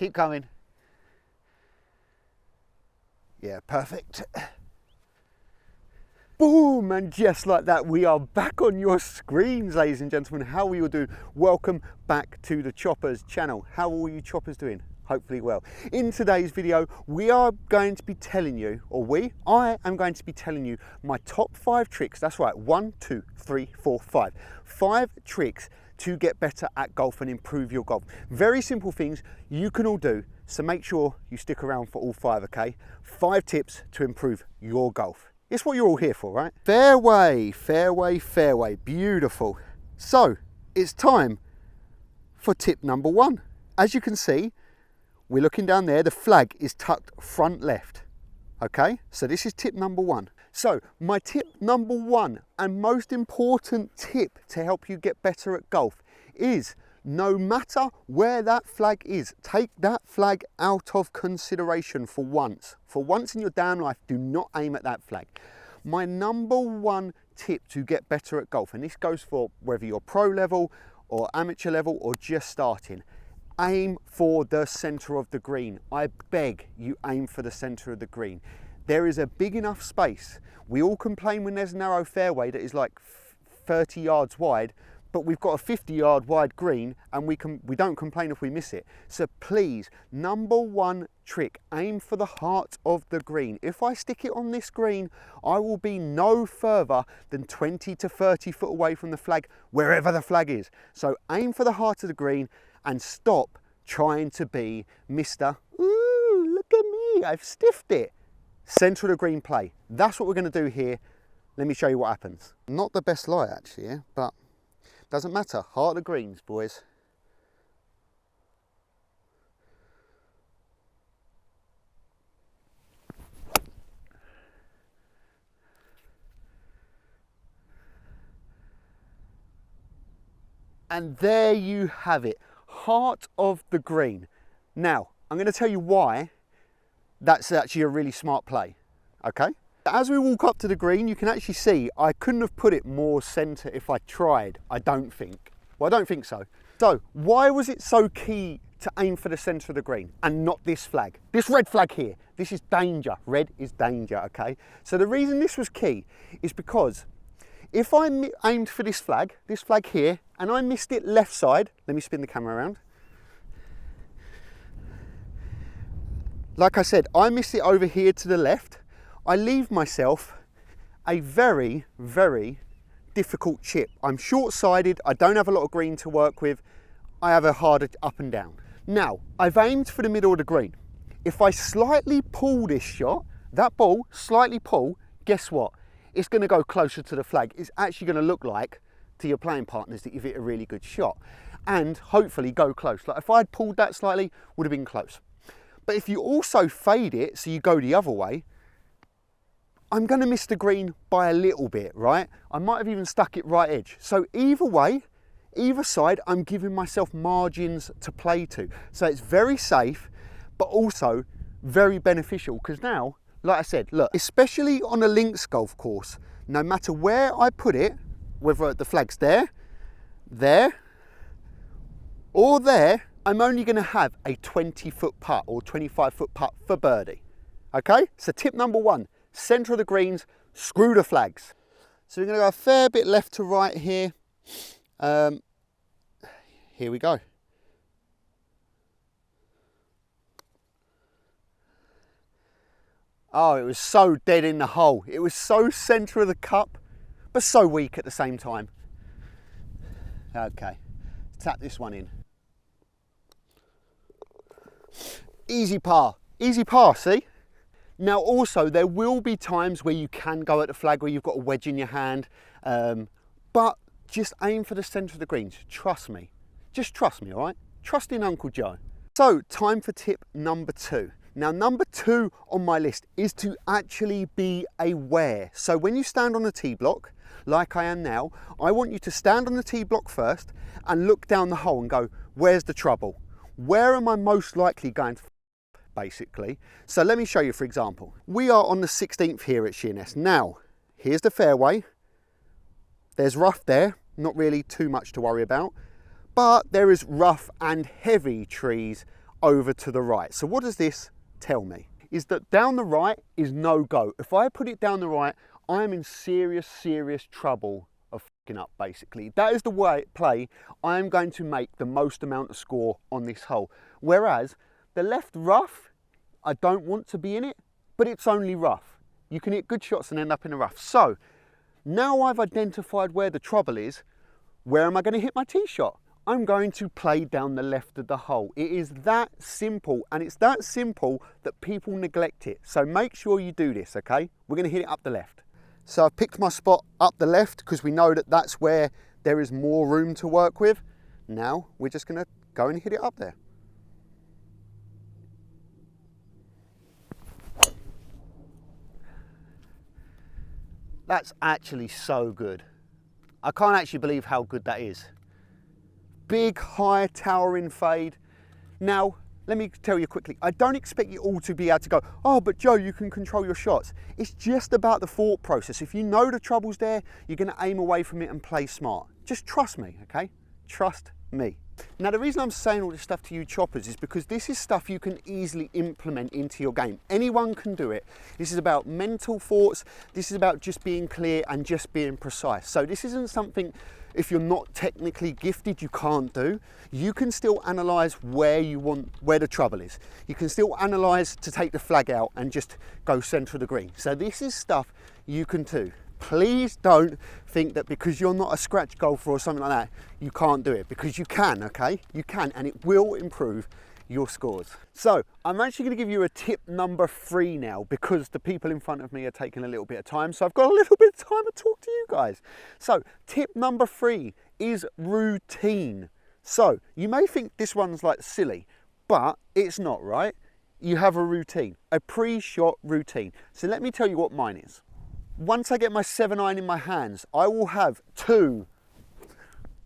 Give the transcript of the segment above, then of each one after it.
keep coming. Yeah, perfect. Boom, and just like that, we are back on your screens, ladies and gentlemen. How are you all doing? Welcome back to the Choppers channel. How are all you choppers doing? Hopefully well. In today's video, we are going to be telling you, I am going to be telling you my top 5 tricks. That's right, 1, 2, 3, 4, 5. 5 tricks to get better at golf and improve your golf. Very simple things you can all do, so make sure you stick around for all 5, okay? 5 tips to improve your golf. It's what you're all here for, right? Fairway, fairway, fairway. Beautiful. So, it's time for tip number 1. As you can see, we're looking down there, the flag is tucked front left. Okay, so this is tip number 1. So, my tip number 1 and most important tip to help you get better at golf is no matter where that flag is, take that flag out of consideration for once. For once in your damn life, do not aim at that flag. My number 1 tip to get better at golf, and this goes for whether you're pro level or amateur level or just starting, aim for the centre of the green. I beg you, aim for the centre of the green. There is a big enough space. We all complain when there's a narrow fairway that is like 30 yards wide, but we've got a 50-yard wide green and we don't complain if we miss it. So please, number 1 trick, aim for the heart of the green. If I stick it on this green, I will be no further than 20 to 30 foot away from the flag, wherever the flag is. So aim for the heart of the green and stop trying to be Mr. Ooh, look at me, I've stiffed it. Centre of the green play. That's what we're going to do here. Let me show you what happens. Not the best lie actually, yeah? But doesn't matter. Heart of greens, boys. And there you have it. Heart of the green. Now, I'm going to tell you why that's actually a really smart play. Okay? As we walk up to the green, you can actually see I couldn't have put it more centre if I tried, I don't think. Well, I don't think so. So, why was it so key to aim for the centre of the green and not this flag? This red flag here, this is danger. Red is danger, okay? So the reason this was key is because if I aimed for this flag here, and I missed it left side, let me spin the camera around. Like I said, I missed it over here to the left. I leave myself a very, very difficult chip. I'm short-sided, I don't have a lot of green to work with, I have a harder up and down. Now, I've aimed for the middle of the green. If I slightly pull this shot, that ball, slightly pull, guess what? It's going to go closer to the flag. It's actually going to look like to your playing partners that you've hit a really good shot and hopefully go close. Like if I'd pulled that slightly, would have been close. But if you also fade it, so you go the other way, I'm going to miss the green by a little bit, right? I might have even stuck it right edge. So either way, either side, I'm giving myself margins to play to. So it's very safe, but also very beneficial because now, like I said, look, especially on a links golf course, no matter where I put it, whether the flag's there, or there, I'm only going to have a 20-foot putt or 25-foot putt for birdie. Okay? So tip number 1. Centre of the greens, screw the flags. So we're going to go a fair bit left to right here. Here we go. Oh, it was so dead in the hole. It was so centre of the cup, but so weak at the same time. Okay, tap this one in. Easy par, see? Now also, there will be times where you can go at the flag where you've got a wedge in your hand, but just aim for the centre of the greens. Trust me. Just trust me, all right? Trust in Uncle Joe. So, time for tip number 2. Now, number 2 on my list is to actually be aware. So when you stand on the tee block, like I am now, I want you to stand on the tee block first and look down the hole and go, where's the trouble? Where am I most likely going to basically? So let me show you, for example. We are on the 16th here at Sheerness. Now, here's the fairway. There's rough there, not really too much to worry about, but there is rough and heavy trees over to the right. So what does this tell me? Is that down the right is no go. If I put it down the right, I am in serious trouble of fucking up, basically. That is the way play I am going to make the most amount of score on this hole. Whereas the left rough, I don't want to be in it, but it's only rough. You can hit good shots and end up in the rough. So now I've identified where the trouble is, where am I going to hit my tee shot? I'm going to play down the left of the hole. It is that simple, and it's that simple that people neglect it. So make sure you do this, okay? We're going to hit it up the left. So I've picked my spot up the left because we know that that's where there is more room to work with. Now we're just going to go and hit it up there. That's actually so good. I can't actually believe how good that is. Big, high, towering fade. Now, let me tell you quickly, I don't expect you all to be able to go, oh, but Joe, you can control your shots. It's just about the thought process. If you know the trouble's there, you're going to aim away from it and play smart. Just trust me, okay? Trust me. Now, the reason I'm saying all this stuff to you choppers is because this is stuff you can easily implement into your game. Anyone can do it. This is about mental thoughts. This is about just being clear and just being precise. So this isn't something, if you're not technically gifted, you can't do. You can still analyze where the trouble is. You can still analyze to take the flag out and just go center of the green. So this is stuff you can do. Please don't think that because you're not a scratch golfer or something like that, you can't do it, because you can, okay? You can, and it will improve your scores. So I'm actually going to give you a tip number 3 now, because the people in front of me are taking a little bit of time. So I've got a little bit of time to talk to you guys. So tip number 3 is routine. So you may think this one's like silly, but it's not, right? You have a routine, a pre-shot routine. So let me tell you what mine is. Once I get my 7-iron in my hands, I will have 2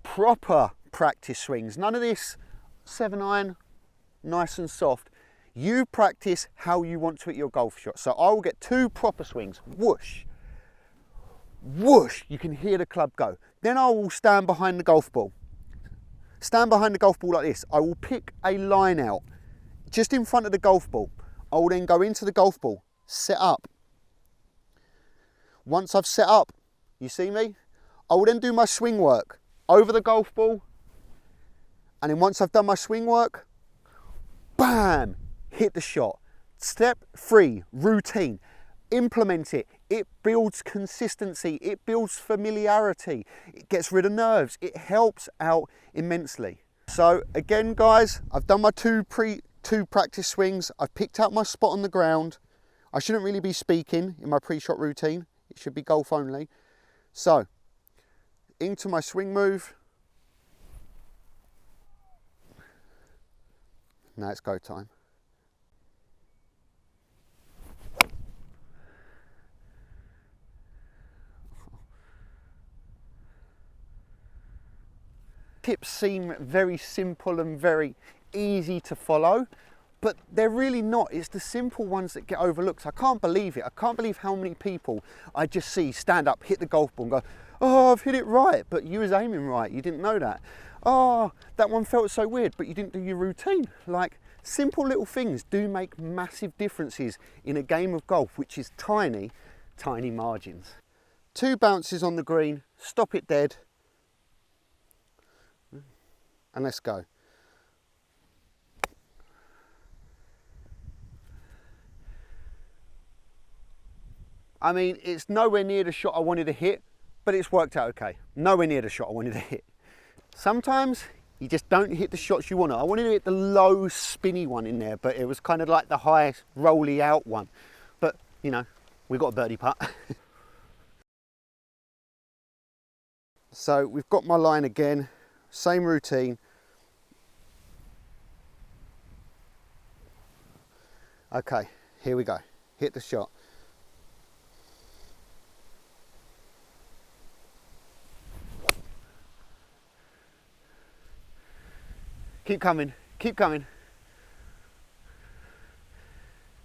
proper practice swings. None of this 7-iron, nice and soft. You practice how you want to hit your golf shot. So I will get 2 proper swings. Whoosh, whoosh, you can hear the club go. Then I will stand behind the golf ball. Stand behind the golf ball like this. I will pick a line out just in front of the golf ball. I will then go into the golf ball, set up. Once I've set up, you see me? I will then do my swing work over the golf ball. And then once I've done my swing work, bam, hit the shot. Step 3, routine. Implement it. It builds consistency. It builds familiarity. It gets rid of nerves. It helps out immensely. So again, guys, I've done my two practice swings. I've picked out my spot on the ground. I shouldn't really be speaking in my pre-shot routine. It should be golf only. So, into my swing move. Now it's go time. Tips seem very simple and very easy to follow, but they're really not. It's the simple ones that get overlooked. I can't believe it. I can't believe how many people I just see stand up, hit the golf ball and go, oh, I've hit it right, but you was aiming right. You didn't know that. Oh, that one felt so weird, but you didn't do your routine. Like, simple little things do make massive differences in a game of golf, which is tiny, tiny margins. 2 bounces on the green, stop it dead, and let's go. I mean, it's nowhere near the shot I wanted to hit, but it's worked out okay. Nowhere near the shot I wanted to hit. Sometimes you just don't hit the shots you want to. I wanted to hit the low spinny one in there, but it was kind of like the high rolly out one. But, you know, we got a birdie putt. So we've got my line again, same routine. Okay, here we go. Hit the shot. Keep coming, keep coming.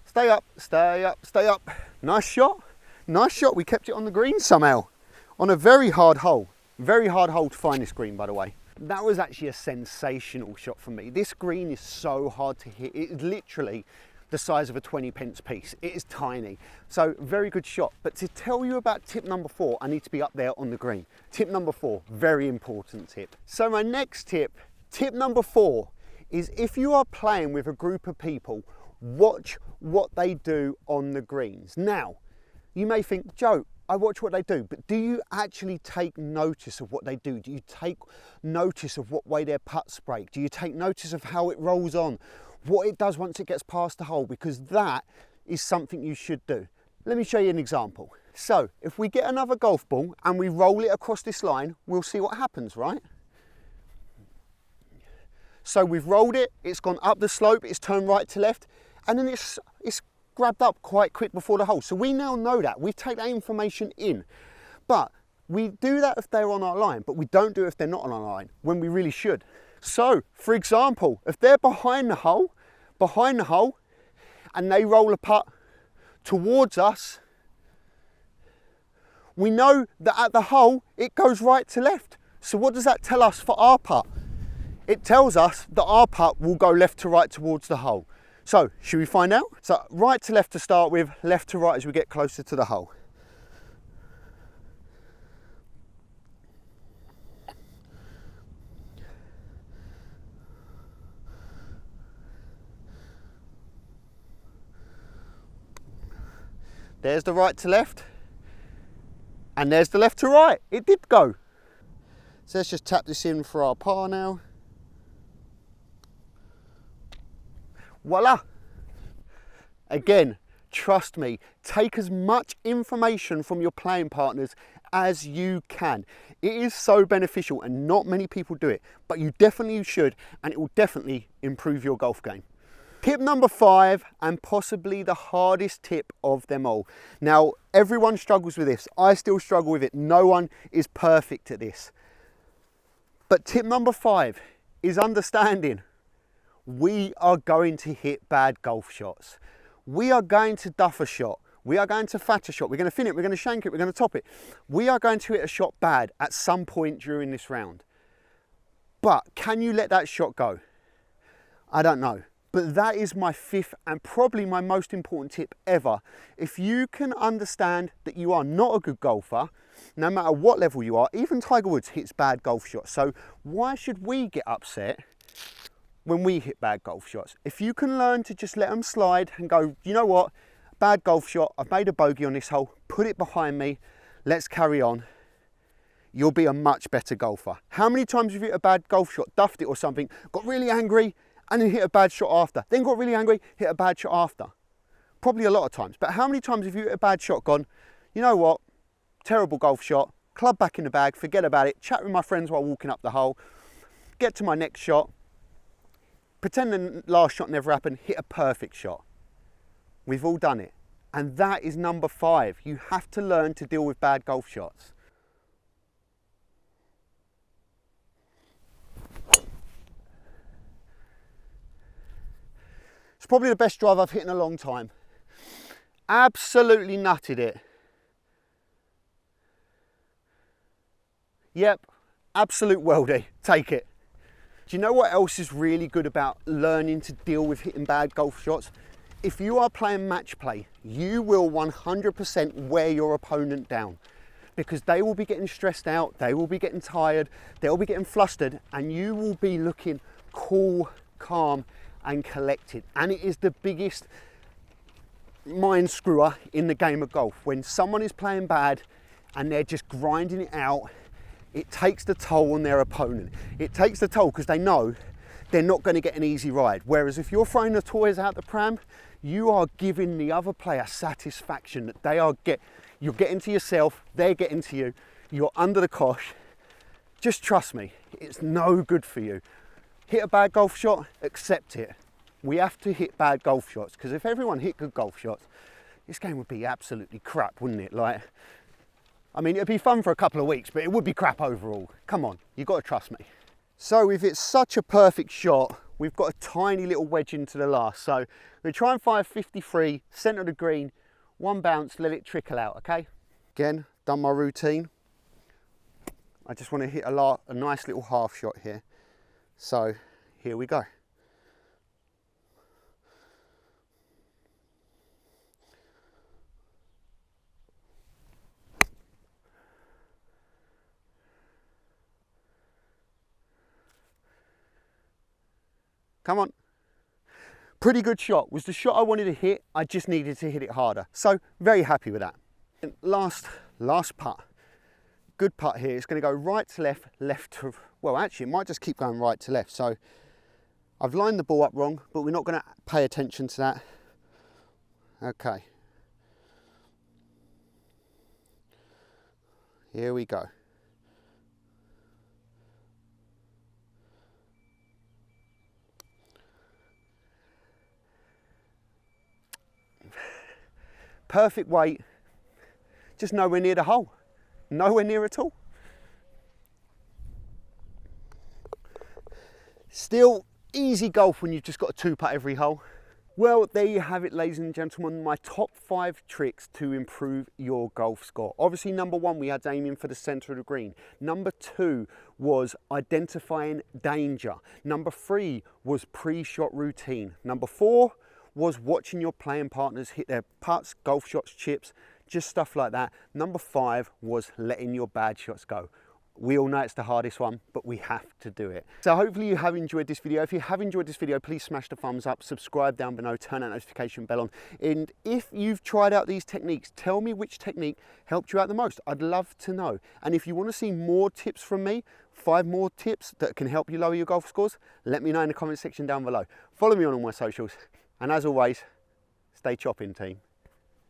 Stay up, stay up, stay up. Nice shot, nice shot. We kept it on the green somehow. On a very hard hole. Very hard hole to find this green, by the way. That was actually a sensational shot for me. This green is so hard to hit. It is literally the size of a 20p piece. It is tiny. So very good shot. But to tell you about tip number 4, I need to be up there on the green. Tip number 4, very important tip. So my next tip, tip number 4, is if you are playing with a group of people, watch what they do on the greens. Now, you may think, Joe, I watch what they do, but do you actually take notice of what they do? Do you take notice of what way their putts break? Do you take notice of how it rolls on? What it does once it gets past the hole? Because that is something you should do. Let me show you an example. So if we get another golf ball and we roll it across this line, we'll see what happens, right? So we've rolled it, it's gone up the slope, it's turned right to left, and then it's grabbed up quite quick before the hole. So we now know that. We take that information in. But we do that if they're on our line, but we don't do it if they're not on our line, when we really should. So, for example, if they're behind the hole, and they roll a putt towards us, we know that at the hole, it goes right to left. So what does that tell us for our putt? It tells us that our putt will go left to right towards the hole. So, should we find out? So, right to left to start with, left to right as we get closer to the hole. There's the right to left, and there's the left to right. It did go. So let's just tap this in for our par now. Voila. Again, trust me, take as much information from your playing partners as you can. It is so beneficial and not many people do it, but you definitely should, and it will definitely improve your golf game. Tip number 5, and possibly the hardest tip of them all. Now, everyone struggles with this. I still struggle with it. No one is perfect at this. But tip number 5 is understanding we are going to hit bad golf shots. We are going to duff a shot. We are going to fat a shot. We're going to fin it. We're going to shank it. We're going to top it. We are going to hit a shot bad at some point during this round. But can you let that shot go? I don't know. But that is my 5th and probably my most important tip ever. If you can understand that you are not a good golfer, no matter what level you are, even Tiger Woods hits bad golf shots. So why should we get upset when we hit bad golf shots? If you can learn to just let them slide and go, you know what, bad golf shot, I've made a bogey on this hole, put it behind me, let's carry on, you'll be a much better golfer. How many times have you hit a bad golf shot, duffed it or something, got really angry, and then hit a bad shot after, then got really angry, hit a bad shot after? Probably a lot of times. But how many times have you hit a bad shot, gone, you know what, terrible golf shot, club back in the bag, forget about it, chat with my friends while walking up the hole, get to my next shot, pretend the last shot never happened, hit a perfect shot. We've all done it. And that is number 5. You have to learn to deal with bad golf shots. It's probably the best drive I've hit in a long time. Absolutely nutted it. Yep, absolute worldie. Take it. Do you know what else is really good about learning to deal with hitting bad golf shots? If you are playing match play, you will 100% wear your opponent down, because they will be getting stressed out, they will be getting tired, they'll be getting flustered, and you will be looking cool, calm, and collected. And it is the biggest mind screwer in the game of golf. When someone is playing bad and they're just grinding it out, it takes the toll on their opponent. It takes the toll because they know they're not going to get an easy ride. Whereas if you're throwing the toys out the pram, you are giving the other player satisfaction that you're getting to yourself, they're getting to you, you're under the cosh. Just trust me, it's no good for you. Hit a bad golf shot, accept it. We have to hit bad golf shots, because if everyone hit good golf shots, this game would be absolutely crap, wouldn't it? Like, I mean, it'd be fun for a couple of weeks, but it would be crap overall. Come on, you've got to trust me. So if it's such a perfect shot, we've got a tiny little wedge into the last. So we'll try and fire 53, centre of the green, 1 bounce, let it trickle out, okay? Again, done my routine. I just want to hit a nice little half shot here. So here we go. Come on. Pretty good shot. Was the shot I wanted to hit. I just needed to hit it harder. So very happy with that. And last putt. Good putt here. It's going to go right to left, left to, well, actually it might just keep going right to left. So I've lined the ball up wrong, but we're not going to pay attention to that. Okay. Here we go. Perfect weight, just nowhere near the hole. Nowhere near at all. Still easy golf when you've just got a 2-putt every hole. Well, there you have it, ladies and gentlemen, my top 5 tricks to improve your golf score. Obviously, number 1, we had aiming for the center of the green. Number 2 was identifying danger. Number 3 was pre-shot routine. Number 4 was watching your playing partners hit their putts, golf shots, chips, just stuff like that. Number 5 was letting your bad shots go. We all know it's the hardest one, but we have to do it. So hopefully you have enjoyed this video. If you have enjoyed this video, please smash the thumbs up, subscribe down below, turn that notification bell on. And if you've tried out these techniques, tell me which technique helped you out the most. I'd love to know. And if you want to see more tips from me, 5 more tips that can help you lower your golf scores, let me know in the comment section down below. Follow me on all my socials. And as always, stay chopping, team.